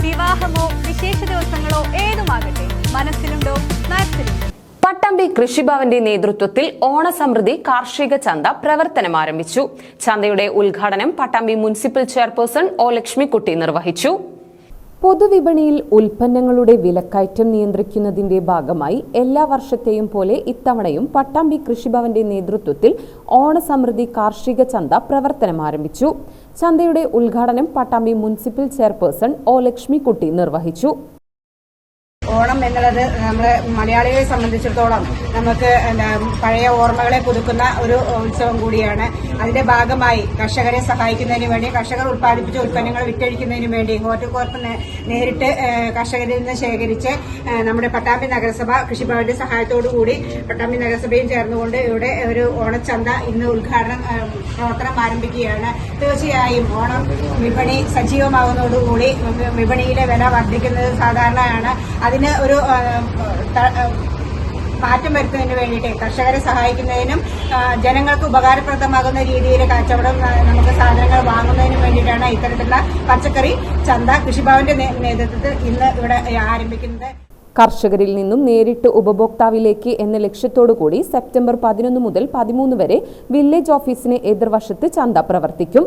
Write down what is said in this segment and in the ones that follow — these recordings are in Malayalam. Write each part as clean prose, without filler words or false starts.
വിവാഹമോ വിശേഷ ദിവസങ്ങളോ ഏതുമാകട്ടെ, മനസ്സിലുണ്ടോ മാക്സിലുണ്ടോ. പട്ടാമ്പി കൃഷിഭവന്റെ നേതൃത്വത്തിൽ ഓണസമൃദ്ധി കാർഷിക ചന്ത പ്രവർത്തനം ആരംഭിച്ചു. ചന്തയുടെ ഉദ്ഘാടനം Pattambi municipal chairperson O Lakshmikutty നിർവഹിച്ചു. പൊതുവിപണിയിൽ ഉൽപ്പന്നങ്ങളുടെ വിലക്കയറ്റം നിയന്ത്രിക്കുന്നതിന്റെ ഭാഗമായി എല്ലാ വർഷത്തെയും പോലെ ഇത്തവണയും പട്ടാമ്പി കൃഷിഭവന്റെ നേതൃത്വത്തിൽ ഓണസമൃദ്ധി കാർഷിക ചന്ത പ്രവർത്തനം ആരംഭിച്ചു. ചന്തയുടെ ഉദ്ഘാടനം Pattambi municipal chairperson O Lakshmikutty നിർവഹിച്ചു. ഓണം എന്നുള്ളത് നമ്മളെ മലയാളികളെ സംബന്ധിച്ചിടത്തോളം നമുക്ക് പഴയ ഓർമ്മകളെ പുതുക്കുന്ന ഒരു ഉത്സവം കൂടിയാണ്. അതിന്റെ ഭാഗമായി കർഷകരെ സഹായിക്കുന്നതിന് വേണ്ടി, കർഷകർ ഉത്പാദിപ്പിച്ച ഉൽപ്പന്നങ്ങൾ വിറ്റഴിക്കുന്നതിന് വേണ്ടി ഹോർട്ടികോർപ്പ് നേരിട്ട് കർഷകരിൽ നിന്ന് ശേഖരിച്ച് നമ്മുടെ പട്ടാമ്പി നഗരസഭ കൃഷിഭവന്റെ സഹായത്തോടുകൂടി പട്ടാമ്പി നഗരസഭയും ചേർന്നുകൊണ്ട് ഇവിടെ ഒരു ഓണച്ചന്ത ഇന്ന് പ്രവർത്തനം ആരംഭിക്കുകയാണ്. തീർച്ചയായും ഓണം വിപണി സജീവമാകുന്നതോടുകൂടി വിപണിയിലെ വില വർദ്ധിക്കുന്നത് സാധാരണയാണ്. അതിന് ഒരു മാറ്റം വരുത്തുന്നതിന് വേണ്ടിയിട്ട് കർഷകരെ സഹായിക്കുന്നതിനും ജനങ്ങൾക്ക് ഉപകാരപ്രദമാകുന്ന രീതിയിൽ കച്ചവടം നമുക്ക് സാധനങ്ങൾ വാങ്ങുന്നതിനും വേണ്ടിയിട്ടാണ് ഇത്തരത്തിലുള്ള പച്ചക്കറി ചന്ത കൃഷിഭവന്റെ നേതൃത്വത്തിൽ ഇന്ന് ഇവിടെ ആരംഭിക്കുന്നത്. കർഷകരിൽ നിന്നും നേരിട്ട് ഉപഭോക്താവിലേക്ക് എന്ന ലക്ഷ്യത്തോടുകൂടി സെപ്റ്റംബർ 11 മുതൽ 13 വരെ വില്ലേജ് ഓഫീസിന് എതിർവശത്ത് ചന്ത പ്രവർത്തിക്കും.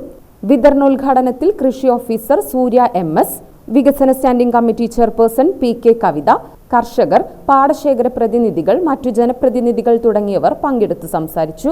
വിതരണോദ്ഘാടനത്തിൽ കൃഷി ഓഫീസർ സൂര്യ MS, വികസന സ്റ്റാൻഡിംഗ് കമ്മിറ്റി ചെയർപേഴ്സൺ PK കവിത, കർഷകർ, പാടശേഖര പ്രതിനിധികൾ, മറ്റു ജനപ്രതിനിധികൾ തുടങ്ങിയവർ പങ്കെടുത്ത് സംസാരിച്ചു.